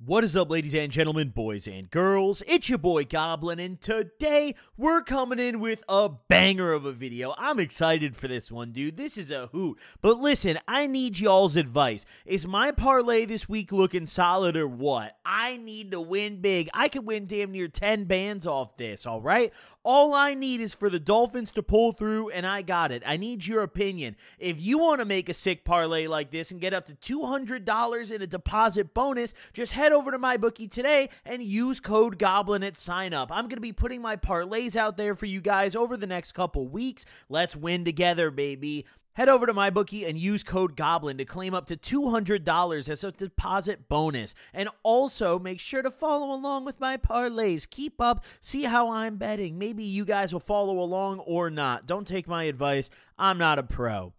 What is up, ladies and gentlemen, boys and girls? It's your boy Goblin, and today we're coming in with a banger of a video. I'm excited for this one, dude. This is a hoot. But listen, I need y'all's advice. Is my parlay this week looking solid or what? I need to win big. I could win damn near 10 bands off this, all right? All I need is for the Dolphins to pull through, and I got it. I need your opinion. If you want to make a sick parlay like this and get up to $200 in a deposit bonus, just head over to MyBookie today and use code GOBLIN at sign up. I'm going to be putting my parlays out there for you guys over the next couple weeks. Let's win together, baby. Head over to MyBookie and use code GOBLIN to claim up to $200 as a deposit bonus. And also, make sure to follow along with my parlays. Keep up, see how I'm betting. Maybe you guys will follow along or not. Don't take my advice. I'm not a pro.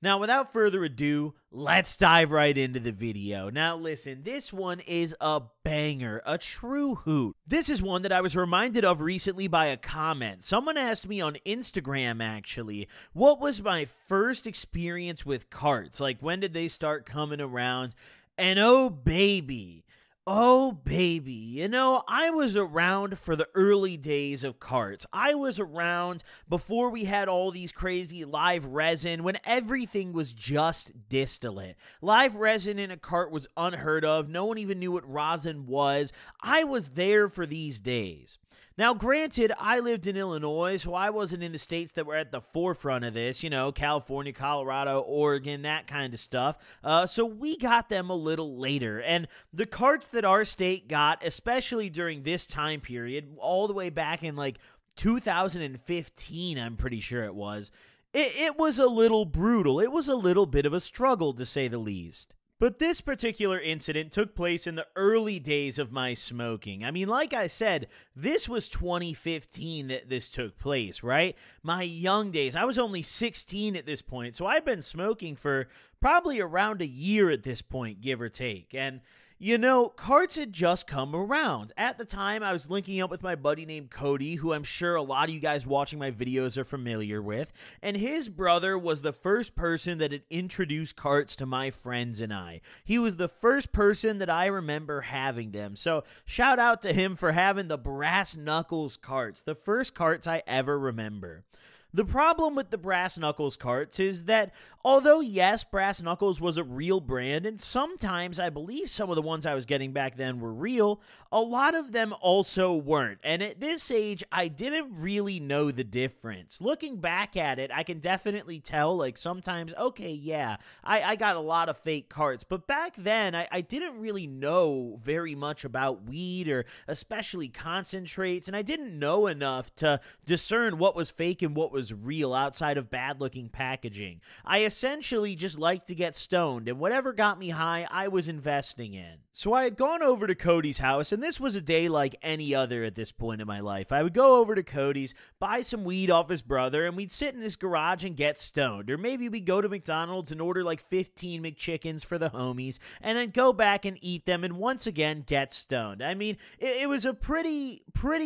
Now, without further ado, let's dive right into the video. Now, listen, this one is a banger, a true hoot. This is one that I was reminded of recently by a comment. Someone asked me on Instagram, actually, what was my first experience with carts? Like, when did they start coming around? And oh, baby. Oh, baby, you know, I was around for the early days of carts. I was around before we had all these crazy live resin, when everything was just distillate. Live resin in a cart was unheard of. No one even knew what rosin was. I was there for these days. Now, granted, I lived in Illinois, so I wasn't in the states that were at the forefront of this, you know, California, Colorado, Oregon, that kind of stuff. So we got them a little later. And the carts that our state got, especially during this time period, all the way back in like 2015, I'm pretty sure it was, it was a little brutal. It was a little bit of a struggle, to say the least. But this particular incident took place in the early days of my smoking. I mean, like I said, this was 2015 that this took place, right? My young days. I was only 16 at this point, so I'd been smoking for probably around a year at this point, give or take. And you know, carts had just come around. At the time, I was linking up with my buddy named Cody, who I'm sure a lot of you guys watching my videos are familiar with, and his brother was the first person that had introduced carts to my friends and I. He was the first person that I remember having them, so shout out to him for having the Brass Knuckles carts, the first carts I ever remember. The problem with the Brass Knuckles carts is that, although yes, Brass Knuckles was a real brand, and sometimes I believe some of the ones I was getting back then were real, a lot of them also weren't. And at this age, I didn't really know the difference. Looking back at it, I can definitely tell, like sometimes, okay, yeah, I got a lot of fake carts. But back then, I didn't really know very much about weed or especially concentrates, and I didn't know enough to discern what was fake and what was real outside of bad-looking packaging. I essentially just liked to get stoned, and whatever got me high, I was investing in. So I had gone over to Cody's house, and this was a day like any other at this point in my life. I would go over to Cody's, buy some weed off his brother, and we'd sit in his garage and get stoned. Or maybe we'd go to McDonald's and order like 15 McChickens for the homies, and then go back and eat them, and once again get stoned. I mean, it was a pretty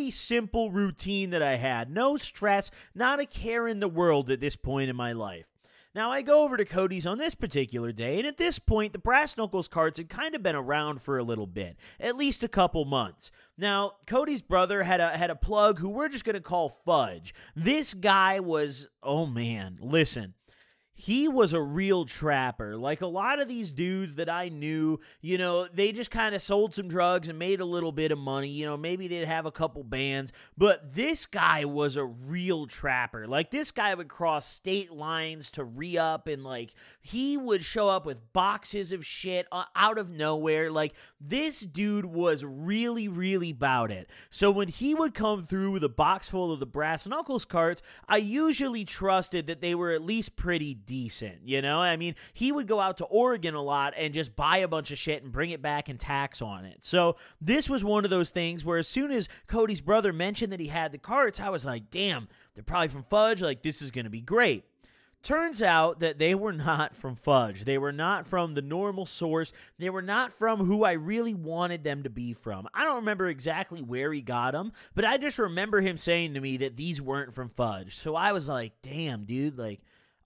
simple routine that I had. No stress, not a care in the world at this point in my life. Now, I go over to Cody's on this particular day, and at this point, the Brass Knuckles carts had kind of been around for a little bit, at least a couple months. Now, Cody's brother had a plug who we're just going to call Fudge. This guy was, oh man, listen. He was a real trapper. Like a lot of these dudes that I knew, you know, they just kind of sold some drugs and made a little bit of money. You know, maybe they'd have a couple bands. But this guy was a real trapper. Like this guy would cross state lines to re-up, and like he would show up with boxes of shit out of nowhere. Like this dude was really about it. So when he would come through with a box full of the Brass Knuckles carts, I usually trusted that they were at least pretty decent, you know? I mean, he would go out to Oregon a lot and just buy a bunch of shit and bring it back and tax on it. So this was one of those things where as soon as Cody's brother mentioned that he had the carts, I was like, damn, they're probably from Fudge. Like, this is going to be great. Turns out that they were not from Fudge. They were not from the normal source. They were not from who I really wanted them to be from. I don't remember exactly where he got them, but I just remember him saying to me that these weren't from Fudge. So I was like, damn, dude, like,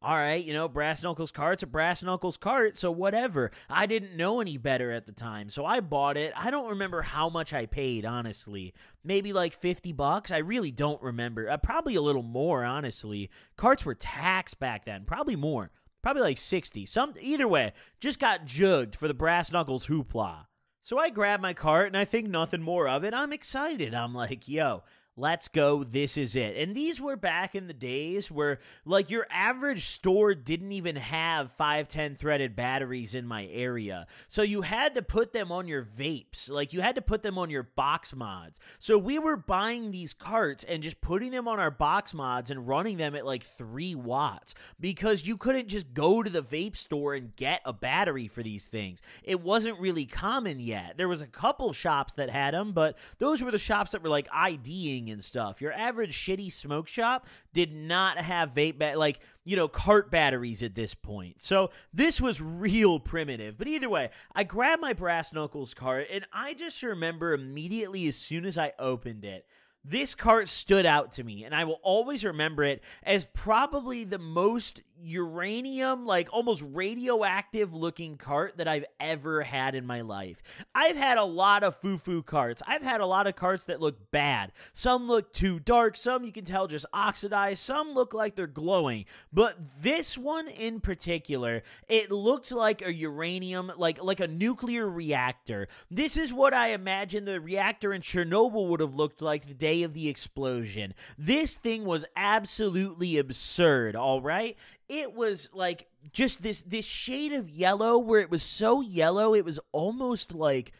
all right, Brass Knuckles cart's a Brass Knuckles cart, so whatever. I didn't know any better at the time, so I bought it. I don't remember how much I paid, honestly. Maybe like $50? I really don't remember. Probably a little more, honestly. Carts were taxed back then, probably more. Probably like 60. Either way, just got jugged for the Brass Knuckles hoopla. So I grab my cart and I think nothing more of it. I'm excited. I'm like, yo, let's go. This is it. And these were back in the days where, like, your average store didn't even have 510 threaded batteries in my area. So you had to put them on your vapes. Like, you had to put them on your box mods. So we were buying these carts and just putting them on our box mods and running them at like 3 watts because you couldn't just go to the vape store and get a battery for these things. It wasn't really common yet. There was a couple shops that had them, but those were the shops that were like IDing and stuff. Your average shitty smoke shop did not have cart batteries at this point. So this was real primitive. But either way, I grabbed my Brass Knuckles cart and I just remember immediately as soon as I opened it, this cart stood out to me, and I will always remember it as probably the most uranium, like almost radioactive looking cart that I've ever had in my life. I've had a lot of foo-foo carts. I've had a lot of carts that look bad. Some look too dark. Some you can tell just oxidized. Some look like they're glowing. But this one in particular, it looked like a uranium, like a nuclear reactor. This is what I imagine the reactor in Chernobyl would have looked like the day of the explosion. This thing was absolutely absurd, all right? It was like just this shade of yellow where it was so yellow it was almost like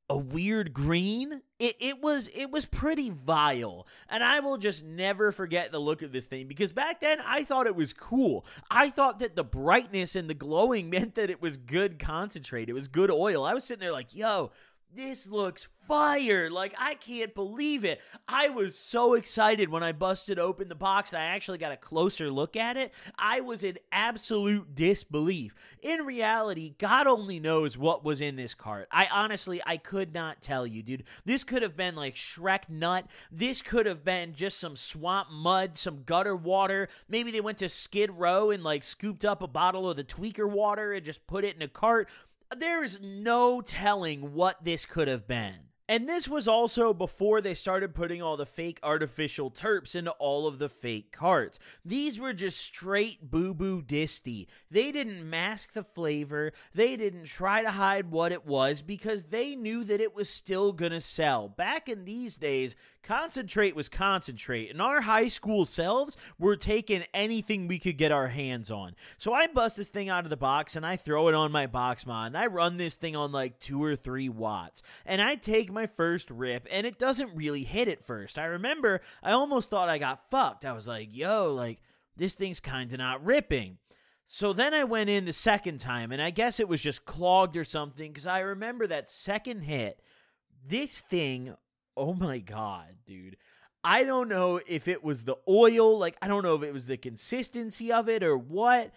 a weird green. It was pretty vile, and I will just never forget the look of this thing because back then I thought it was cool. I thought that the brightness and the glowing meant that it was good concentrate. It was good oil. I was sitting there like, yo, this looks fire. Like, I can't believe it. I was so excited when I busted open the box and I actually got a closer look at it. I was in absolute disbelief. In reality, God only knows what was in this cart. I could not tell you, dude. This could have been like Shrek Nut. This could have been just some swamp mud, some gutter water. Maybe they went to Skid Row and like scooped up a bottle of the tweaker water and just put it in a cart. There is no telling what this could have been. And this was also before they started putting all the fake artificial terps into all of the fake carts. These were just straight boo-boo disty. They didn't mask the flavor. They didn't try to hide what it was because they knew that it was still gonna sell. Back in these days, concentrate was concentrate, and our high school selves were taking anything we could get our hands on. So I bust this thing out of the box, and I throw it on my box mod, and I run this thing on like 2 or 3 watts. And I take my first rip, and it doesn't really hit at first. I remember I almost thought I got fucked. I was like, yo, like, this thing's kind of not ripping. So then I went in the second time, and I guess it was just clogged or something, because I remember that second hit, this thing, oh my God, dude. I don't know if it was the oil, like, I don't know if it was the consistency of it or what.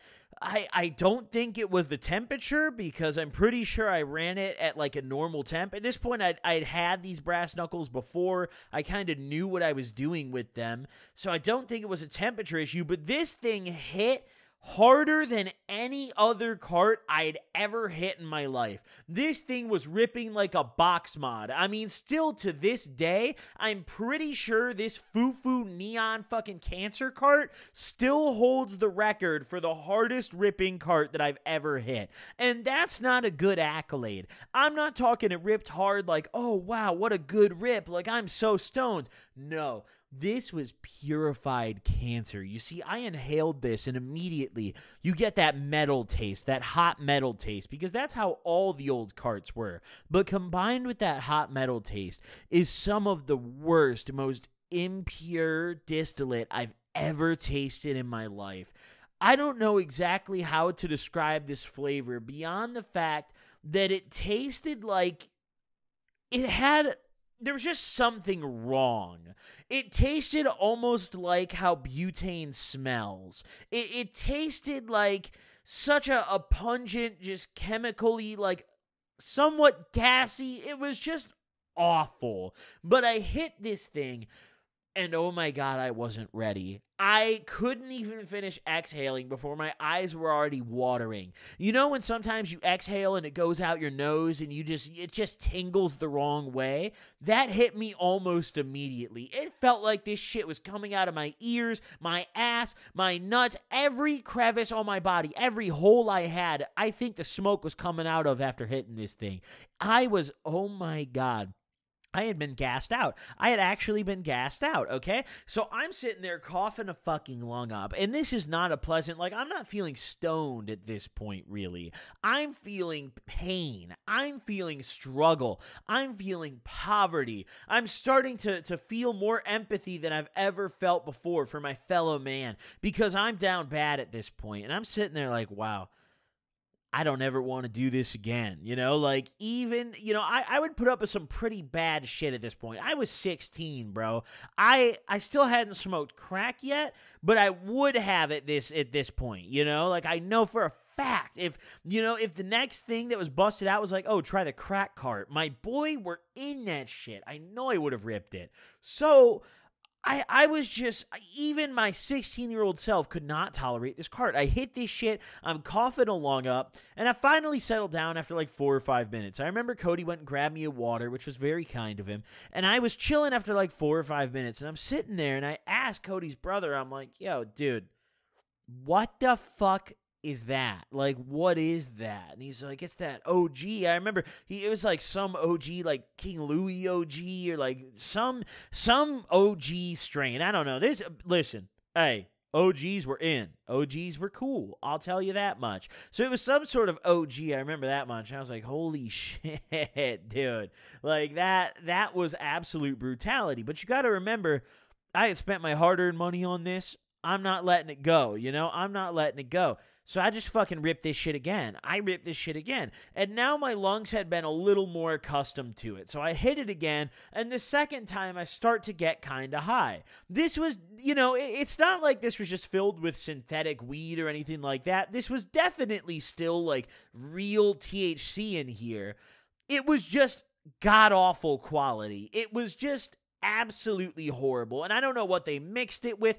I don't think it was the temperature because I'm pretty sure I ran it at like a normal temp. At this point, I'd had these Brass Knuckles before. I kind of knew what I was doing with them. So I don't think it was a temperature issue, but this thing hit harder than any other cart I'd ever hit in my life. This thing was ripping like a box mod. I mean, still to this day, I'm pretty sure this foo-foo neon fucking cancer cart still holds the record for the hardest ripping cart that I've ever hit. And that's not a good accolade. I'm not talking it ripped hard like, oh wow, what a good rip, like I'm so stoned. No. This was purified cancer. You see, I inhaled this and immediately you get that metal taste, that hot metal taste, because that's how all the old carts were. But combined with that hot metal taste is some of the worst, most impure distillate I've ever tasted in my life. I don't know exactly how to describe this flavor beyond the fact that it tasted like there was just something wrong. It tasted almost like how butane smells. It tasted like such a pungent, just chemically, like somewhat gassy. It was just awful. But I hit this thing And oh my God, I wasn't ready. I couldn't even finish exhaling before my eyes were already watering. You know when sometimes you exhale and it goes out your nose and it just tingles the wrong way? That hit me almost immediately. It felt like this shit was coming out of my ears, my ass, my nuts, every crevice on my body, every hole I had. I think the smoke was coming out of after hitting this thing. Oh my God. I had been gassed out. I had actually been gassed out, okay? So I'm sitting there coughing a fucking lung up, and this is not a pleasant, I'm not feeling stoned at this point, really. I'm feeling pain. I'm feeling struggle. I'm feeling poverty. I'm starting to feel more empathy than I've ever felt before for my fellow man, because I'm down bad at this point, and I'm sitting there like, wow, I don't ever want to do this again, I would put up with some pretty bad shit at this point. I was 16, bro. I still hadn't smoked crack yet, but I would have at this point, I know for a fact, if the next thing that was busted out was like, oh, try the crack cart, my boy were in that shit, I know I would have ripped it. So I was just, even my 16-year-old self could not tolerate this cart. I hit this shit, I'm coughing a lung up, and I finally settled down after 4 or 5 minutes. I remember Cody went and grabbed me a water, which was very kind of him, and I was chilling after 4 or 5 minutes, and I'm sitting there, and I asked Cody's brother, I'm like, yo, dude, what the fuck is that? What is that? And he's like, it's that OG. I remember it was some OG, King Louis OG, or some OG strain. I don't know. Listen, hey, OGs were in. OGs were cool. I'll tell you that much. So it was some sort of OG. I remember that much. I was like, holy shit, dude. That was absolute brutality. But you got to remember, I had spent my hard-earned money on this. I'm not letting it go, I'm not letting it go. So I just fucking ripped this shit again. And now my lungs had been a little more accustomed to it. So I hit it again, and the second time I start to get kind of high. This was, it's not like this was just filled with synthetic weed or anything like that. This was definitely still real THC in here. It was just god-awful quality. It was just absolutely horrible, and I don't know what they mixed it with.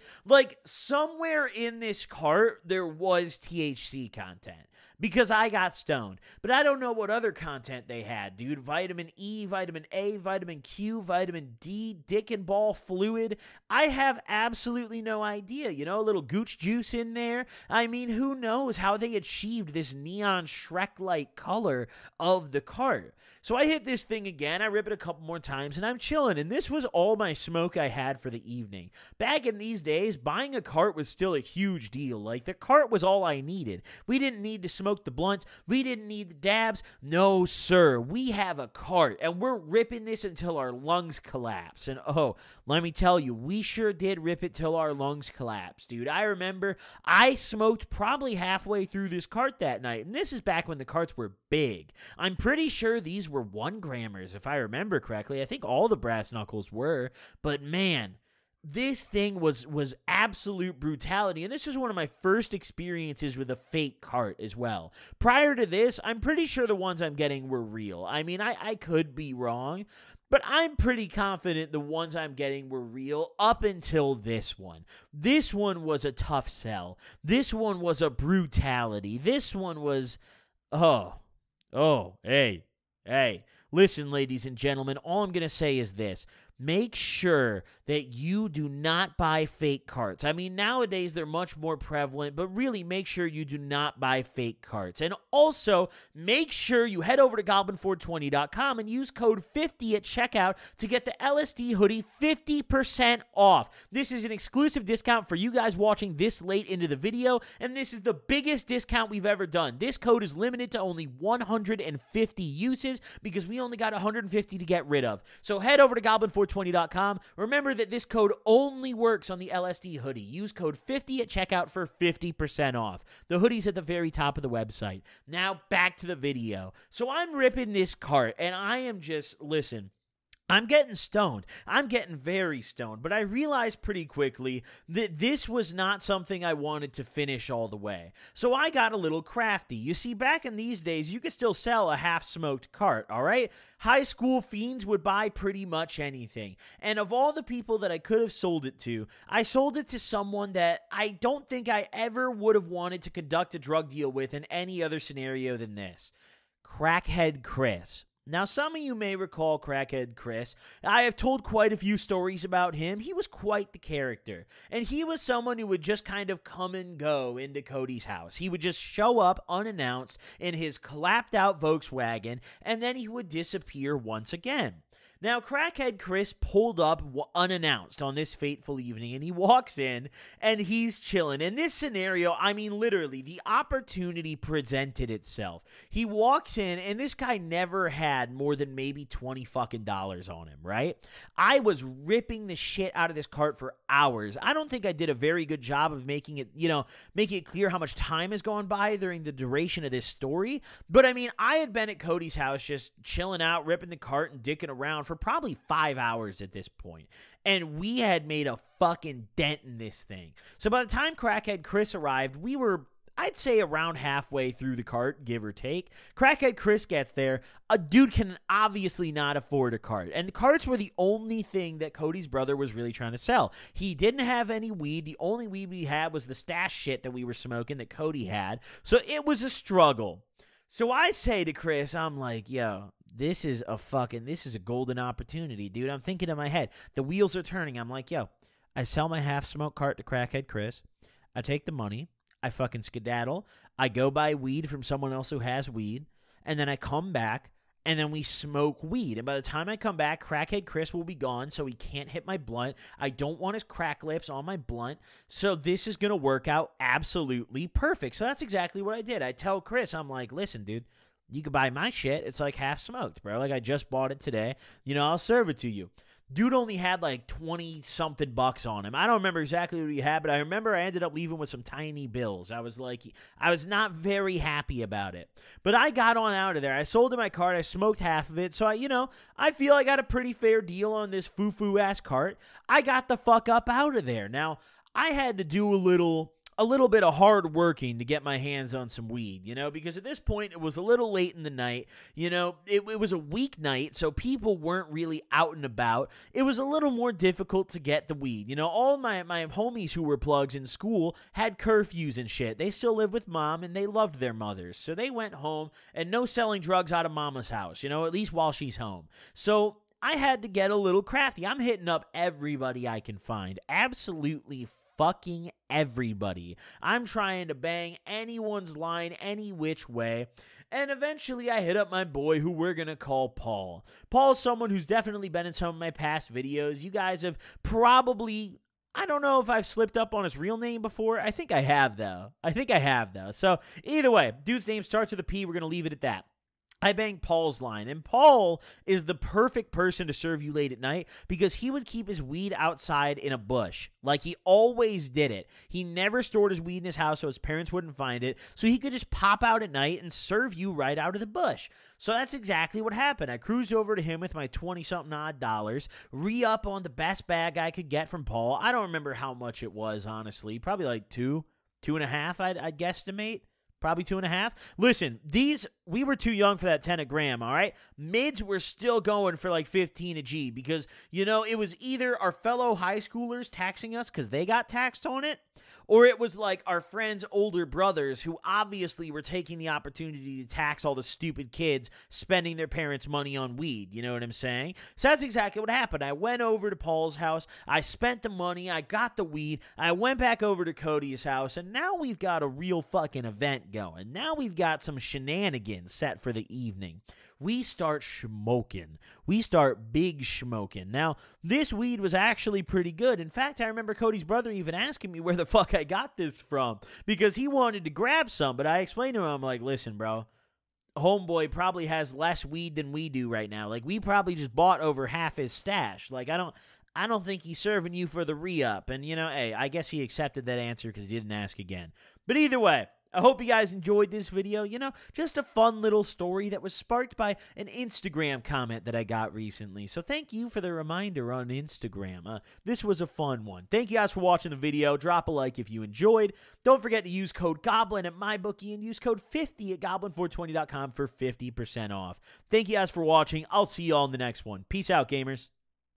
Somewhere in this cart there was THC content, because I got stoned, but I don't know what other content they had, dude. Vitamin E, vitamin A, vitamin Q, vitamin D, dick and ball fluid. I have absolutely no idea. A little gooch juice in there. I mean, who knows how they achieved this neon Shrek-like color of the cart. So I hit this thing again, I rip it a couple more times, and I'm chilling, and this was all my smoke I had for the evening. Back in these days, buying a cart was still a huge deal. The cart was all I needed. We didn't need to smoke the blunts. We didn't need the dabs. No, sir. We have a cart, and we're ripping this until our lungs collapse. And oh, let me tell you, we sure did rip it till our lungs collapsed, dude. I remember I smoked probably halfway through this cart that night, and this is back when the carts were big. I'm pretty sure these were 1 grammers, if I remember correctly. I think all the brass knuckles were, but man, this thing was absolute brutality, and this was one of my first experiences with a fake cart as well. Prior to this, I'm pretty sure the ones I'm getting were real. I mean, I could be wrong, but I'm pretty confident the ones I'm getting were real up until this one. This one was a tough sell. This one was a brutality. This one was, hey. Listen, ladies and gentlemen, all I'm going to say is this. Make sure that you do not buy fake carts. I mean, nowadays they're much more prevalent, but really make sure you do not buy fake carts. And also, make sure you head over to Goblin420.com and use code 50 at checkout to get the LSD hoodie 50% off. This is an exclusive discount for you guys watching this late into the video, and this is the biggest discount we've ever done. This code is limited to only 150 uses because we only got 150 to get rid of. So head over to Goblin420.com. Remember that this code only works on the LSD hoodie. Use code 50 at checkout for 50% off. The hoodie's at the very top of the website. Now back to the video. So I'm ripping this cart, and I am just, listen, I'm getting stoned. I'm getting very stoned. But I realized pretty quickly that this was not something I wanted to finish all the way. So I got a little crafty. You see, back in these days, you could still sell a half-smoked cart, all right? High school fiends would buy pretty much anything. And of all the people that I could have sold it to, I sold it to someone that I don't think I ever would have wanted to conduct a drug deal with in any other scenario than this. Crackhead Chris. Now, some of you may recall Crackhead Chris. I have told quite a few stories about him. He was quite the character. And he was someone who would just kind of come and go into Cody's house. He would just show up unannounced in his clapped out Volkswagen, and then he would disappear once again. Now, Crackhead Chris pulled up unannounced on this fateful evening, and he walks in, and he's chilling. In this scenario, I mean, literally, the opportunity presented itself. He walks in, and this guy never had more than maybe $20 fucking on him, right? I was ripping the shit out of this cart for hours. I don't think I did a very good job of making it, making it clear how much time has gone by during the duration of this story. But, I mean, I had been at Cody's house just chilling out, ripping the cart and dicking around for probably 5 hours at this point. And we had made a fucking dent in this thing. So by the time Crackhead Chris arrived, we were, I'd say, around halfway through the cart, give or take. Crackhead Chris gets there. A dude can obviously not afford a cart. And the carts were the only thing that Cody's brother was really trying to sell. He didn't have any weed. The only weed we had was the stash shit that we were smoking that Cody had. So it was a struggle. So I say to Chris, I'm like, yo, this is a golden opportunity, dude. I'm thinking in my head, the wheels are turning. I'm like, yo, I sell my half-smoked cart to Crackhead Chris. I take the money. I fucking skedaddle. I go buy weed from someone else who has weed. And then I come back, and then we smoke weed. And by the time I come back, Crackhead Chris will be gone, so he can't hit my blunt. I don't want his crack lips on my blunt. So this is going to work out absolutely perfect. So that's exactly what I did. I tell Chris, I'm like, listen, dude, you can buy my shit. It's like half smoked, bro. Like, I just bought it today. I'll serve it to you. Dude only had like 20-something bucks on him. I don't remember exactly what he had, but I remember I ended up leaving with some tiny bills. I was not very happy about it. But I got on out of there. I sold him my cart. I smoked half of it. So, I feel I got a pretty fair deal on this foo-foo-ass cart. I got the fuck up out of there. Now, I had to do a little bit of hard working to get my hands on some weed, because at this point it was a little late in the night. It was a weeknight, so people weren't really out and about. It was a little more difficult to get the weed. All my homies who were plugs in school had curfews and shit. They still live with mom, and they loved their mothers. So they went home, and no selling drugs out of mama's house, at least while she's home. So I had to get a little crafty. I'm hitting up everybody I can find. Absolutely fucking everybody. I'm trying to bang anyone's line any which way. And eventually I hit up my boy, who we're going to call Paul. Paul's someone who's definitely been in some of my past videos. You guys have probably, I don't know if I've slipped up on his real name before. I think I have, though. So either way, dude's name starts with a P. We're going to leave it at that. I banged Paul's line, and Paul is the perfect person to serve you late at night because he would keep his weed outside in a bush. Like, he always did it. He never stored his weed in his house so his parents wouldn't find it, so he could just pop out at night and serve you right out of the bush. So that's exactly what happened. I cruised over to him with my 20-something odd dollars, re-up on the best bag I could get from Paul. I don't remember how much it was, honestly. Probably like two and a half, I'd guesstimate. Probably 2.5. Listen, we were too young for that 10 a gram, all right? Mids were still going for like 15 a G because, it was either our fellow high schoolers taxing us because they got taxed on it, or it was like our friends' older brothers who obviously were taking the opportunity to tax all the stupid kids spending their parents' money on weed. You know what I'm saying? So that's exactly what happened. I went over to Paul's house. I spent the money. I got the weed. I went back over to Cody's house, and now we've got a real fucking event going. Now we've got some shenanigans set for the evening. We start smoking. We start big smoking. Now, this weed was actually pretty good. In fact, I remember Cody's brother even asking me where the fuck I got this from because he wanted to grab some, but I explained to him, I'm like, listen, bro, homeboy probably has less weed than we do right now. Like, we probably just bought over half his stash. Like, I don't think he's serving you for the re-up. And, hey, I guess he accepted that answer because he didn't ask again. But either way, I hope you guys enjoyed this video. You know, just a fun little story that was sparked by an Instagram comment that I got recently. So thank you for the reminder on Instagram. This was a fun one. Thank you guys for watching the video. Drop a like if you enjoyed. Don't forget to use code GOBLIN at MyBookie and use code 50 at Goblin420.com for 50% off. Thank you guys for watching. I'll see you all in the next one. Peace out, gamers.